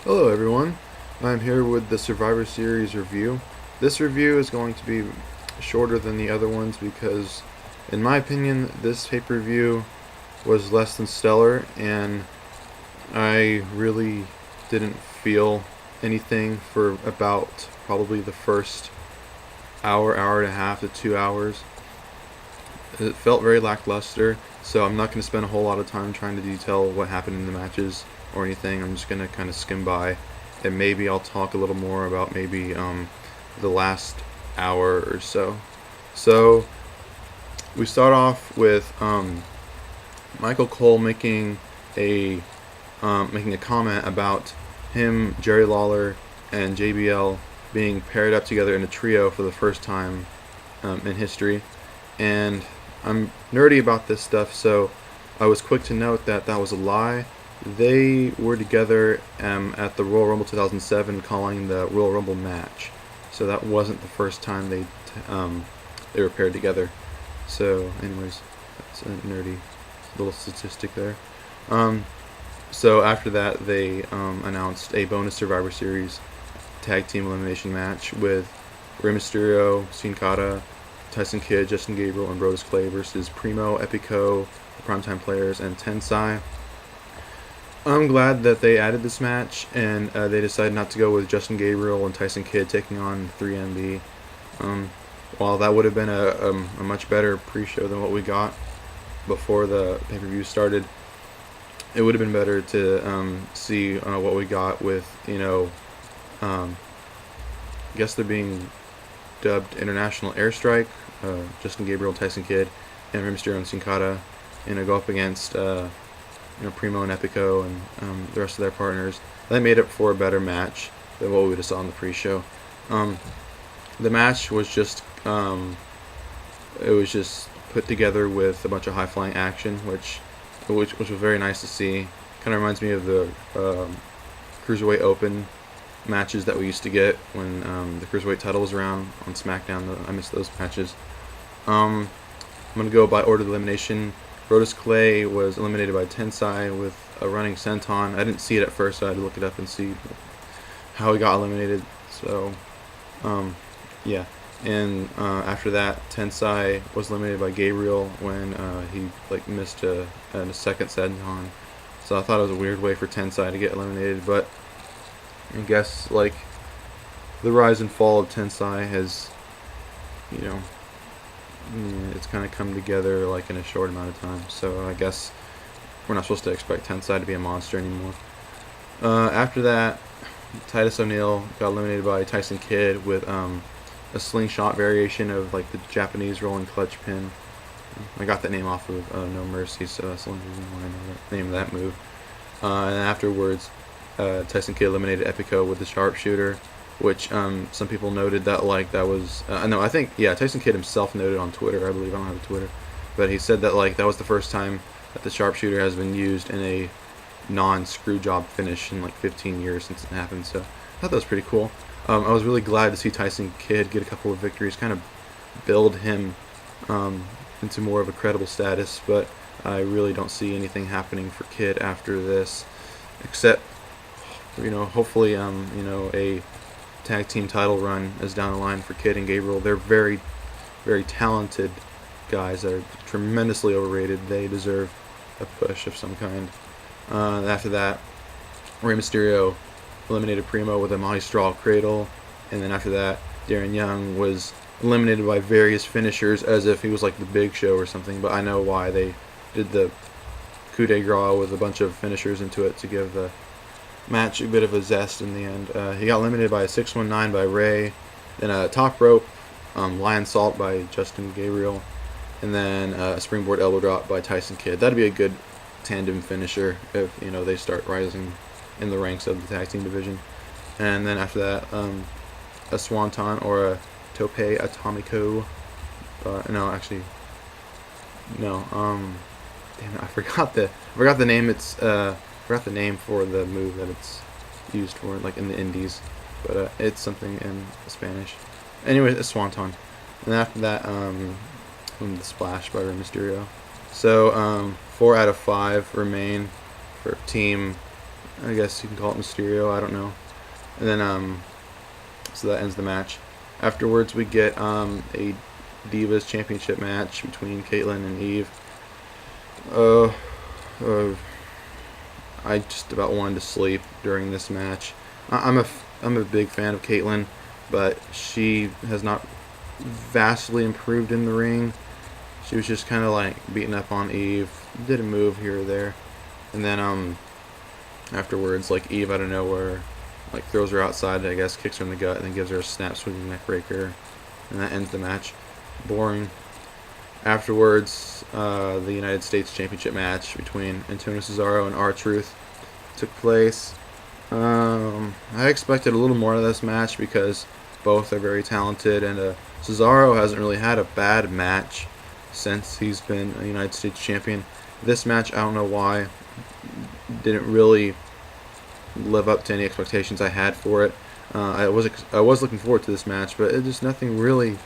Hello everyone, I'm here with the Survivor Series review. This review is going to be shorter than the other ones because, in my opinion, this pay-per-view was less than stellar and I really didn't feel anything for about probably the first hour and a half to 2 hours. It felt very lackluster, so I'm not going to spend a whole lot of time trying to detail what happened in the matches or anything. I'm just going to kind of skim by, and maybe I'll talk a little more about maybe the last hour or so. So we start off with Michael Cole making a comment about him, Jerry Lawler, and JBL being paired up together in a trio for the first time in history, and I'm nerdy about this stuff, so I was quick to note that that was a lie. They were together at the Royal Rumble 2007, calling the Royal Rumble match. So that wasn't the first time they were paired together. So, anyways, that's a nerdy little statistic there. So after that, they announced a bonus Survivor Series tag team elimination match with Rey Mysterio, Sin Cara, Tyson Kidd, Justin Gabriel, and Brodus Clay versus Primo, Epico, the Primetime Players, and Tensai. I'm glad that they added this match, and they decided not to go with Justin Gabriel and Tyson Kidd taking on 3MB. While that would have been a much better pre-show than what we got before the pay-per-view started, it would have been better to see what we got with, I guess they're being dubbed International Airstrike, Justin Gabriel, Tyson Kidd, and Rey Mysterio and Sin Cara, go up against Primo and Epico and the rest of their partners. That made it for a better match than what we would have saw in the pre-show. The match was just put together with a bunch of high-flying action, which was very nice to see. Kind of reminds me of the Cruiserweight Open matches that we used to get when the Cruiserweight title was around on SmackDown. I miss those matches. I'm going to go by order of elimination. Brodus Clay was eliminated by Tensai with a running senton. I didn't see it at first, so I had to look it up and see how he got eliminated. So, yeah. And after that, Tensai was eliminated by Gabriel when he missed a second senton. So I thought it was a weird way for Tensai to get eliminated, but I guess the rise and fall of Tensai has, it's kind of come together in a short amount of time. So I guess we're not supposed to expect Tensai to be a monster anymore. After that, Titus O'Neil got eliminated by Tyson Kidd with a slingshot variation of the Japanese rolling clutch pin. I got that name off of No Mercy, so that's the only reason why I know the name of that move. And afterwards, Tyson Kidd eliminated Epico with the sharpshooter, which some people noted that that was I think Tyson Kidd himself noted on Twitter. I believe I don't have a Twitter, but he said that that was the first time that the sharpshooter has been used in a non-screw job finish in 15 years since it happened. So I thought that was pretty cool. I was really glad to see Tyson Kidd get a couple of victories, kind of build him into more of a credible status, but I really don't see anything happening for Kidd after this, except hopefully a tag team title run is down the line for Kidd and Gabriel. They're very, very talented guys that are tremendously overrated. They deserve a push of some kind. After that, Rey Mysterio eliminated Primo with a Mahi Straw Cradle, and then after that, Darren Young was eliminated by various finishers as if he was the Big Show or something, but I know why. They did the coup de grace with a bunch of finishers into it to give the match a bit of a zest in the end. He got eliminated by a 619 by Ray, then a top rope lion salt by Justin Gabriel, and then a springboard elbow drop by Tyson Kidd. That'd be a good tandem finisher if they start rising in the ranks of the tag team division. And then after that, a swanton or a tope atomico. Damn it, I forgot the name. Forgot the name for the move that it's used for, in the Indies, but it's something in Spanish. Anyway, a swanton. And after that, the splash by Rey Mysterio. So 4 out of 5 remain for Team I guess you can call it Mysterio. I don't know. And then so that ends the match. Afterwards, we get a Divas Championship match between Caitlyn and Eve. Uh, uh, I just about wanted to sleep during this match. I'm a big fan of Caitlyn, but she has not vastly improved in the ring. She was just kind of like beating up on Eve, did a move here or there, and then afterwards, like Eve out of nowhere, like throws her outside, I guess, kicks her in the gut, and then gives her a snap swinging neck breaker, and that ends the match. Boring. Afterwards, the United States Championship match between Antonio Cesaro and R-Truth took place. I expected a little more out of this match because both are very talented, and Cesaro hasn't really had a bad match since he's been a United States champion. This match, I don't know why, didn't really live up to any expectations I had for it. I was looking forward to this match, but nothing really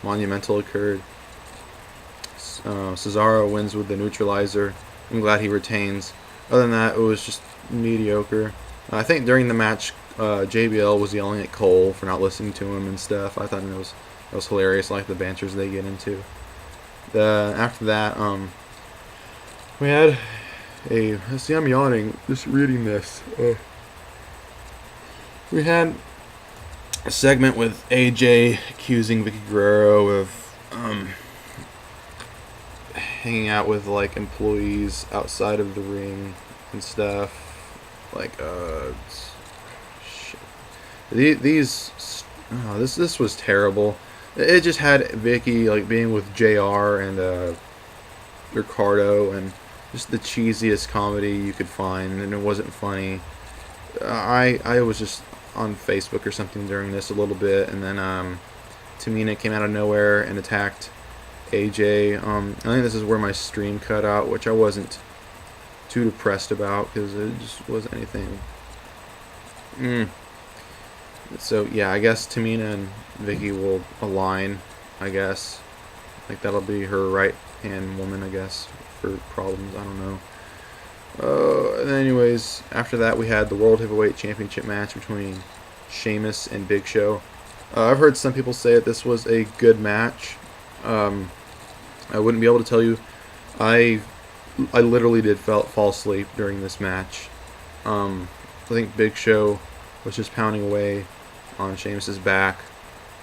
monumental occurred. Cesaro wins with the neutralizer. I'm glad he retains. Other than that, it was just mediocre. I think during the match, JBL was yelling at Cole for not listening to him and stuff. I thought that was hilarious, like the banters they get into. After that, we had see, I'm yawning just reading this. We had a segment with AJ accusing Vicky Guerrero of hanging out with like employees outside of the ring and stuff. Like shit. This was terrible. It just had Vicky like being with JR and Ricardo, and just the cheesiest comedy you could find, and it wasn't funny. I was just on Facebook or something during this a little bit, and then Tamina came out of nowhere and attacked AJ. I think this is where my stream cut out, which I wasn't too depressed about because it just wasn't anything. So yeah, I guess Tamina and Vicky will align. I guess like that'll be her right hand woman, I guess, for problems. I don't know. Anyways, after that we had the World Heavyweight Championship match between Sheamus and Big Show. I've heard some people say that this was a good match. I wouldn't be able to tell you. I literally did fall asleep during this match. I think Big Show was just pounding away on Sheamus's back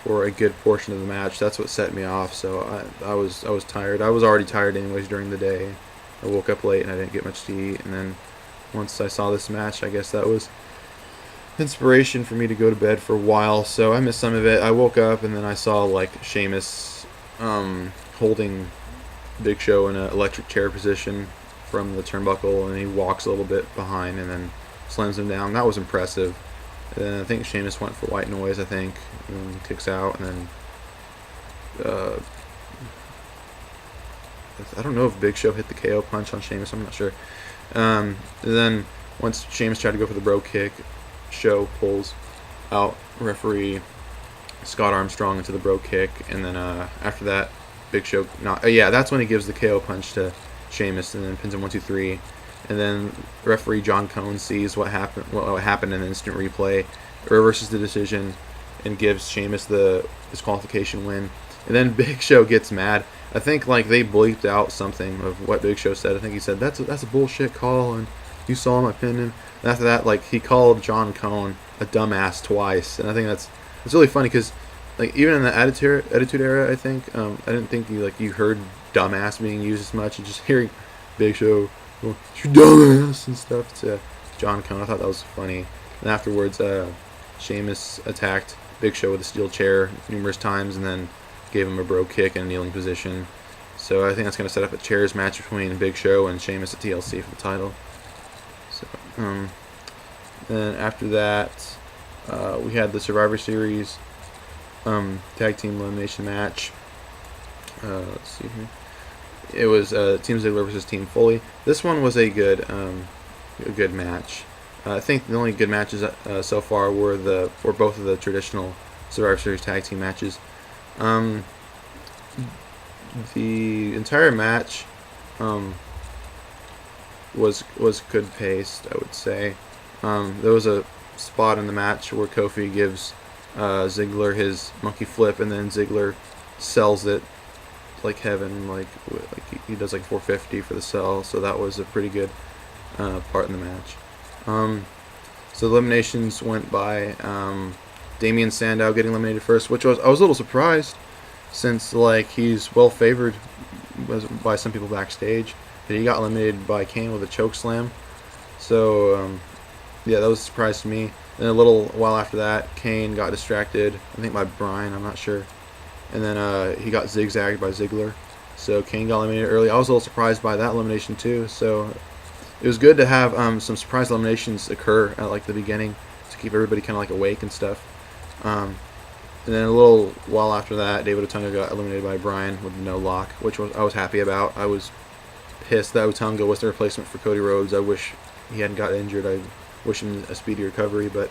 for a good portion of the match. That's what set me off. So I was tired. I was already tired anyways during the day. I woke up late and I didn't get much to eat. And then once I saw this match, I guess that was inspiration for me to go to bed for a while. So I missed some of it. I woke up and then I saw like Sheamus holding Big Show in an electric chair position from the turnbuckle, and he walks a little bit behind and then slams him down. That was impressive. And then I think Sheamus went for white noise, I think, and kicks out, and then I don't know if Big Show hit the KO punch on Sheamus. I'm not sure. And then once Sheamus tried to go for the bro kick, Show pulls out referee Scott Armstrong into the bro kick, and then after that, Big Show that's when he gives the KO punch to Sheamus, and then pins him 1-2-3, and then referee John Cone sees what happened in the instant replay, reverses the decision, and gives Sheamus the disqualification win. And then Big Show gets mad. I think like they bleeped out something of what Big Show said. I think he said that's a bullshit call, and you saw my opinion. And after that, like he called John Cone a dumbass twice, and I think that's really funny because like even in the Attitude Era, I think I didn't think you heard dumbass being used as much, and just hearing Big Show, well, you dumbass and stuff to John Cone, I thought that was funny. And afterwards, Sheamus attacked Big Show with a steel chair numerous times, and then gave him a bro kick in a kneeling position. So I think that's going to set up a chairs match between Big Show and Sheamus at TLC for the title. So then after that, we had the Survivor Series tag team elimination match. Let's see here. It was Team Ziggler versus Team Foley. This one was a good match. I think the only good matches so far were both of the traditional Survivor Series tag team matches. The entire match was good paced, I would say. There was a spot in the match where Kofi gives Ziggler his monkey flip, and then Ziggler sells it like heaven, like he does like 450 for the sell. So that was a pretty good part in the match. So the eliminations went by Damian Sandow getting eliminated first, which I was a little surprised, since like he's well favored by some people backstage. But he got eliminated by Kane with a choke slam. So yeah, that was a surprise to me. Then a little while after that, Kane got distracted, I think by Bryan, I'm not sure. And then he got zigzagged by Ziggler. So Kane got eliminated early. I was a little surprised by that elimination too. So it was good to have some surprise eliminations occur at like the beginning to keep everybody kind of like awake and stuff. And then a little while after that, David Otunga got eliminated by Bryan with no lock, which I was happy about. I was pissed that Otunga was the replacement for Cody Rhodes. I wish he hadn't got injured. I wish him a speedy recovery, but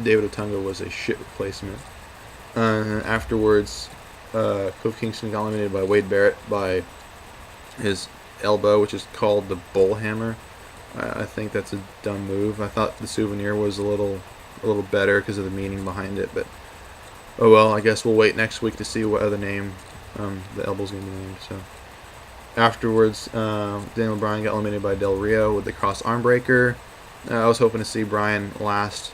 David Otunga was a shit replacement. And afterwards, Kofi Kingston got eliminated by Wade Barrett by his elbow, which is called the bull hammer. I think that's a dumb move. I thought the souvenir was a little better because of the meaning behind it, but oh well. I guess we'll wait next week to see what other name the elbow's gonna be named. So afterwards, Daniel Bryan got eliminated by Del Rio with the cross arm breaker. I was hoping to see Bryan last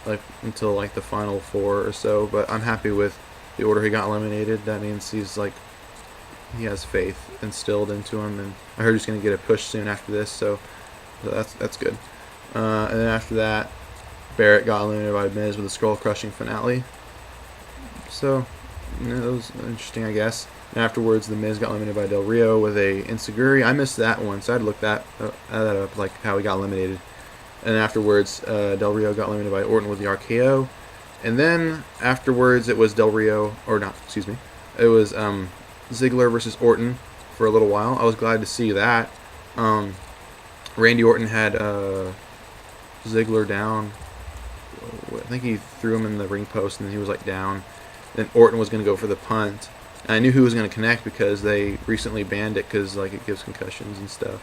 like until like the final 4 or so, but I'm happy with the order he got eliminated. That means he has faith instilled into him, and I heard he's going to get a push soon after this, so that's good. And then after that, Barrett got eliminated by Miz with a skull crushing finale. So it was interesting, I guess. And afterwards, the Miz got eliminated by Del Rio with a Enziguri. I missed that one, so I had to look that up, like how he got eliminated. And afterwards, Del Rio got eliminated by Orton with the RKO. And then afterwards, it was Del Rio, or not, excuse me, it was Ziggler versus Orton for a little while. I was glad to see that. Randy Orton had Ziggler down. I think he threw him in the ring post, and he was like down. Then Orton was going to go for the punt. And I knew who was going to connect because they recently banned it because like it gives concussions and stuff.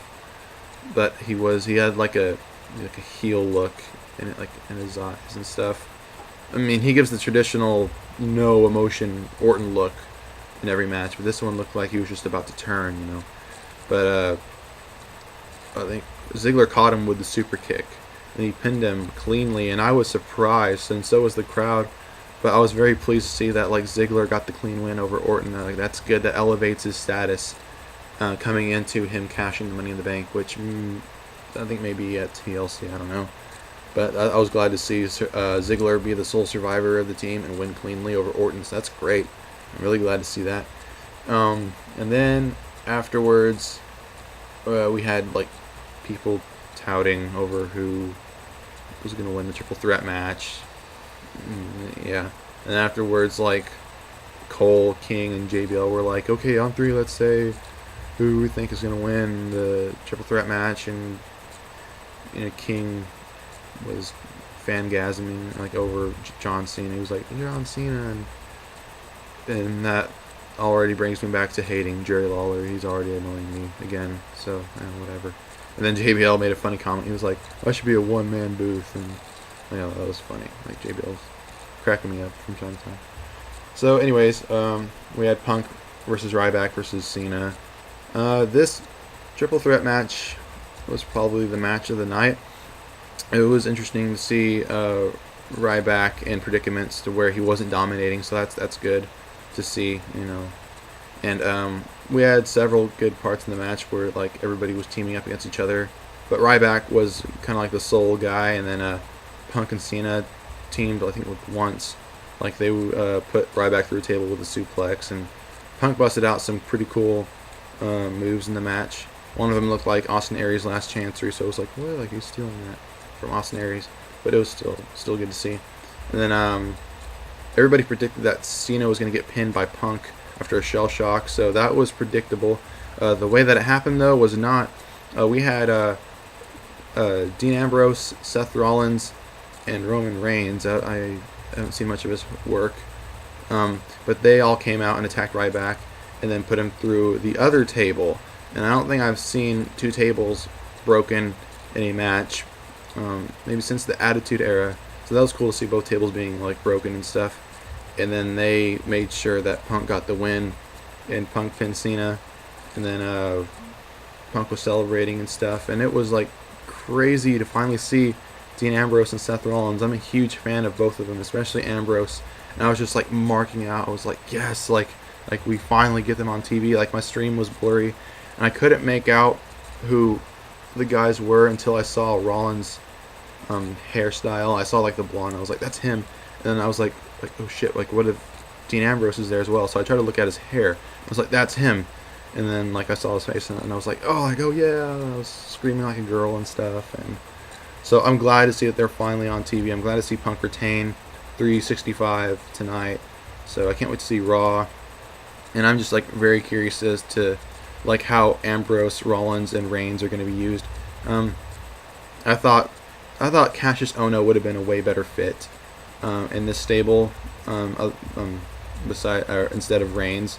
But he had like a heel look in it, like in his eyes and stuff. I mean, he gives the traditional no emotion Orton look in every match, but this one looked like he was just about to turn, you know. But I think Ziggler caught him with the super kick, and he pinned him cleanly, and I was surprised, and so was the crowd. But I was very pleased to see that like Ziggler got the clean win over Orton. Like that's good. That elevates his status coming into him cashing the Money in the Bank, which I think maybe at TLC, I don't know. But I was glad to see Ziggler be the sole survivor of the team and win cleanly over Orton. So that's great. I'm really glad to see that. And then afterwards, we had like people touting over who was going to win the triple threat match. Yeah. And afterwards, like Cole, King, and JBL were like, okay, on 3, let's say who we think is going to win the triple threat match. And King was fangasming like over John Cena. He was like, John Cena, and that already brings me back to hating Jerry Lawler. He's already annoying me again, so whatever. And then JBL made a funny comment. He was like, I should be a one-man booth, and that was funny. Like JBL's cracking me up from time to time. So anyways, we had Punk versus Ryback versus Cena. This triple threat match was probably the match of the night. It was interesting to see Ryback in predicaments to where he wasn't dominating, so that's good to see, And we had several good parts in the match where like everybody was teaming up against each other, but Ryback was kind of like the sole guy, and then Punk and Cena teamed, I think, once. Like they put Ryback through a table with a suplex, and Punk busted out some pretty cool moves in the match. One of them looked like Austin Aries' last chancery, so it was like, what? Like he's stealing that from Austin Aries, but it was still good to see. And then everybody predicted that Cena was going to get pinned by Punk after a shell shock, so that was predictable. The way that it happened, though, was not. We had Dean Ambrose, Seth Rollins, and Roman Reigns. I haven't seen much of his work, but they all came out and attacked Ryback and then put him through the other table. And I don't think I've seen 2 tables broken in a match maybe since the Attitude Era. So that was cool to see both tables being like broken and stuff. And then they made sure that Punk got the win, and Punk pinned Cena, and then Punk was celebrating and stuff. And it was like crazy to finally see Dean Ambrose and Seth Rollins. I'm a huge fan of both of them, especially Ambrose. And I was just like marking out. I was like, yes, like we finally get them on TV. Like my stream was blurry, and I couldn't make out who the guys were until I saw Rollins' hairstyle. I saw like the blonde. I was like, that's him. And then I was like, oh shit, like what if Dean Ambrose is there as well? So I tried to look at his hair. I was like, that's him. And then like I saw his face, and I was like, oh yeah. I was screaming like a girl and stuff. And so I'm glad to see that they're finally on TV. I'm glad to see Punk retain 365 tonight. So I can't wait to see Raw. And I'm just like very curious as to like how Ambrose, Rollins, and Reigns are going to be used. I thought Cassius Ohno would have been a way better fit in this stable instead of Reigns,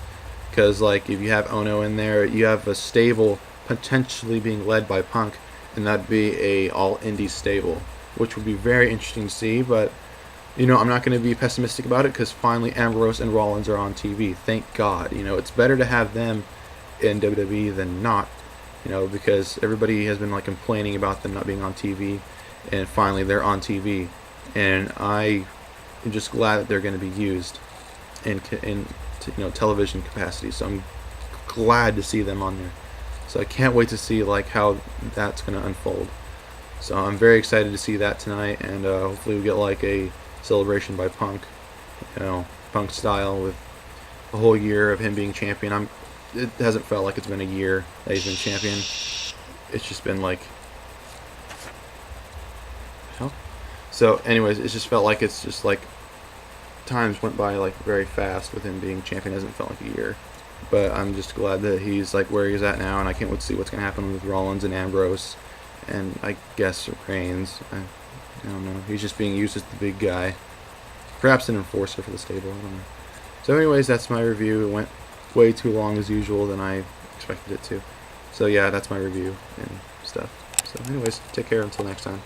because like if you have Ohno in there, you have a stable potentially being led by Punk, and that'd be a all indie stable, which would be very interesting to see. But you know, I'm not going to be pessimistic about it, because finally Ambrose and Rollins are on TV. Thank God. You know, it's better to have them in WWE than not, you know, because everybody has been like complaining about them not being on TV, and finally they're on TV, and I am just glad that they're going to be used in television capacity. So I'm glad to see them on there. So I can't wait to see like how that's going to unfold. So I'm very excited to see that tonight, and hopefully we get like a celebration by Punk, you know, Punk style, with a whole year of him being champion. It hasn't felt like it's been a year that he's been champion. It's just been like, hell. So anyways, it's just felt like it's just like times went by like very fast with him being champion. It hasn't felt like a year. But I'm just glad that he's like where he's at now, and I can't wait to see what's going to happen with Rollins and Ambrose, and I guess Reigns. I don't know. He's just being used as the big guy. Perhaps an enforcer for the stable. I don't know. So anyways, that's my review. It went way too long as usual than I expected it to. So yeah, that's my review and stuff. So anyways, take care until next time.